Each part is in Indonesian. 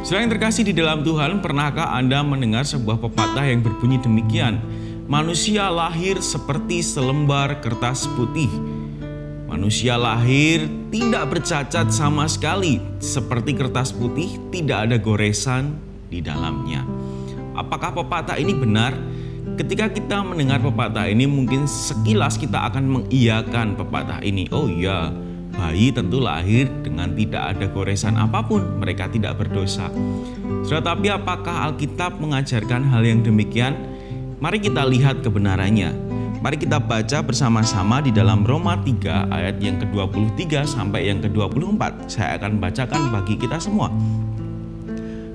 Selain terkasih di dalam Tuhan, pernahkah Anda mendengar sebuah pepatah yang berbunyi demikian? Manusia lahir seperti selembar kertas putih. Manusia lahir tidak bercacat sama sekali, seperti kertas putih, tidak ada goresan di dalamnya. Apakah pepatah ini benar? Ketika kita mendengar pepatah ini, mungkin sekilas kita akan mengiyakan pepatah ini. Oh iya, bayi tentu lahir dengan tidak ada goresan apapun, mereka tidak berdosa. Tetapi apakah Alkitab mengajarkan hal yang demikian? Mari kita lihat kebenarannya. Mari kita baca bersama-sama di dalam Roma 3 ayat yang ke-23 sampai yang ke-24. Saya akan bacakan bagi kita semua.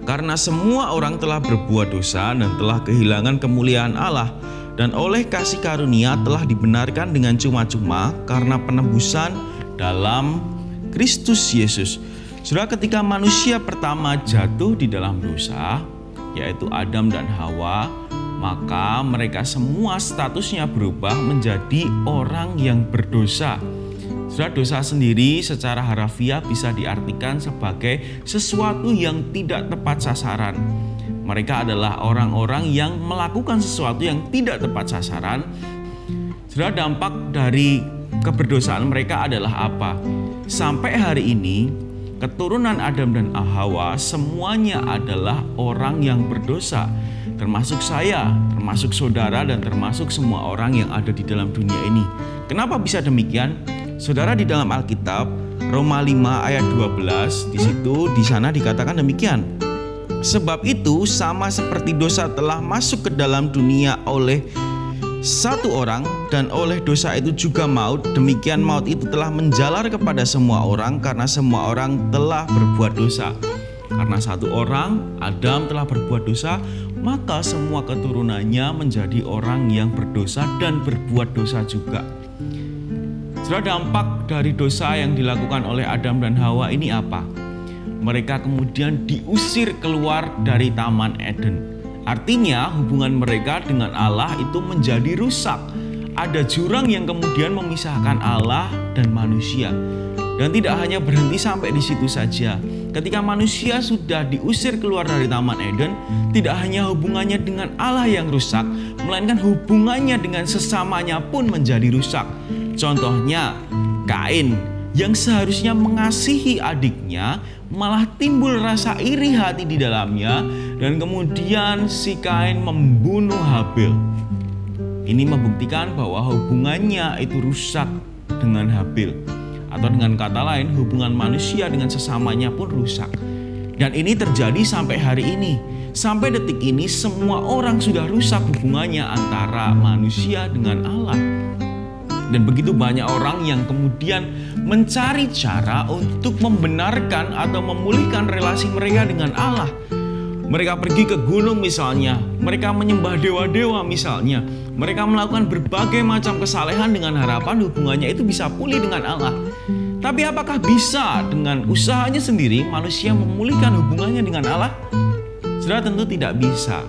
Karena semua orang telah berbuat dosa dan telah kehilangan kemuliaan Allah, dan oleh kasih karunia telah dibenarkan dengan cuma-cuma karena penebusan dalam Kristus Yesus. Saudara, ketika manusia pertama jatuh di dalam dosa, yaitu Adam dan Hawa, maka mereka semua statusnya berubah menjadi orang yang berdosa. Saudara, dosa sendiri secara harafiah bisa diartikan sebagai sesuatu yang tidak tepat sasaran. Mereka adalah orang-orang yang melakukan sesuatu yang tidak tepat sasaran. Saudara, dampak dari keberdosaan mereka adalah apa? Sampai hari ini, keturunan Adam dan Hawa semuanya adalah orang yang berdosa. Termasuk saya, termasuk saudara, dan termasuk semua orang yang ada di dalam dunia ini. Kenapa bisa demikian? Saudara, di dalam Alkitab, Roma 5 ayat 12, di sana dikatakan demikian. Sebab itu sama seperti dosa telah masuk ke dalam dunia oleh satu orang, dan oleh dosa itu juga maut, demikian maut itu telah menjalar kepada semua orang karena semua orang telah berbuat dosa. Karena satu orang, Adam, telah berbuat dosa, maka semua keturunannya menjadi orang yang berdosa dan berbuat dosa juga. Saudara, dampak dari dosa yang dilakukan oleh Adam dan Hawa ini apa? Mereka kemudian diusir keluar dari Taman Eden. Artinya hubungan mereka dengan Allah itu menjadi rusak. Ada jurang yang kemudian memisahkan Allah dan manusia. Dan tidak hanya berhenti sampai di situ saja. Ketika manusia sudah diusir keluar dari Taman Eden, tidak hanya hubungannya dengan Allah yang rusak, melainkan hubungannya dengan sesamanya pun menjadi rusak. Contohnya, Kain yang seharusnya mengasihi adiknya, malah timbul rasa iri hati di dalamnya, dan kemudian si Kain membunuh Habil. Ini membuktikan bahwa hubungannya itu rusak dengan Habil. Atau dengan kata lain, hubungan manusia dengan sesamanya pun rusak. Dan ini terjadi sampai hari ini. Sampai detik ini semua orang sudah rusak hubungannya antara manusia dengan Allah. Dan begitu banyak orang yang kemudian mencari cara untuk membenarkan atau memulihkan relasi mereka dengan Allah. Mereka pergi ke gunung misalnya, mereka menyembah dewa-dewa misalnya, mereka melakukan berbagai macam kesalehan dengan harapan hubungannya itu bisa pulih dengan Allah. Tapi apakah bisa dengan usahanya sendiri manusia memulihkan hubungannya dengan Allah? Saudara, tentu tidak bisa.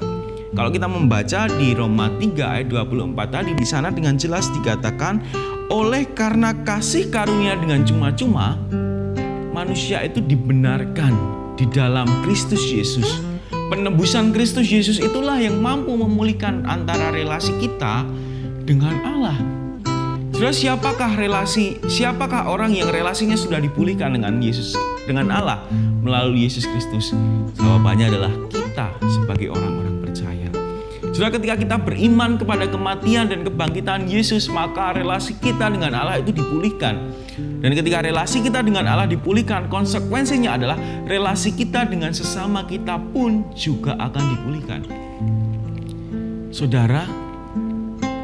Kalau kita membaca di Roma 3 ayat 24 tadi, di sana dengan jelas dikatakan, oleh karena kasih karunia dengan cuma-cuma, manusia itu dibenarkan di dalam Kristus Yesus. Penebusan Kristus Yesus itulah yang mampu memulihkan antara relasi kita dengan Allah. Saudara, siapakah orang yang relasinya sudah dipulihkan dengan Yesus, dengan Allah melalui Yesus Kristus? Jawabannya adalah kita sebagai orang-orang percaya. Saudara, ketika kita beriman kepada kematian dan kebangkitan Yesus, maka relasi kita dengan Allah itu dipulihkan. Dan ketika relasi kita dengan Allah dipulihkan, konsekuensinya adalah relasi kita dengan sesama kita pun juga akan dipulihkan. Saudara,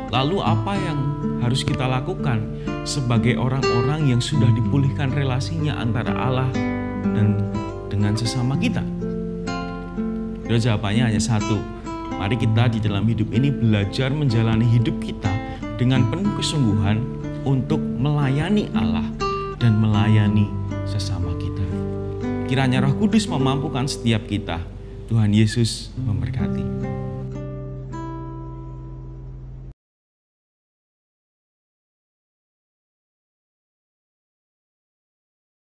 lalu apa yang harus kita lakukan sebagai orang-orang yang sudah dipulihkan relasinya antara Allah dan dengan sesama kita? Jawabannya hanya satu. Mari kita di dalam hidup ini belajar menjalani hidup kita dengan penuh kesungguhan untuk melayani Allah dan melayani sesama kita. Kiranya Roh Kudus memampukan setiap kita. Tuhan Yesus memberkati.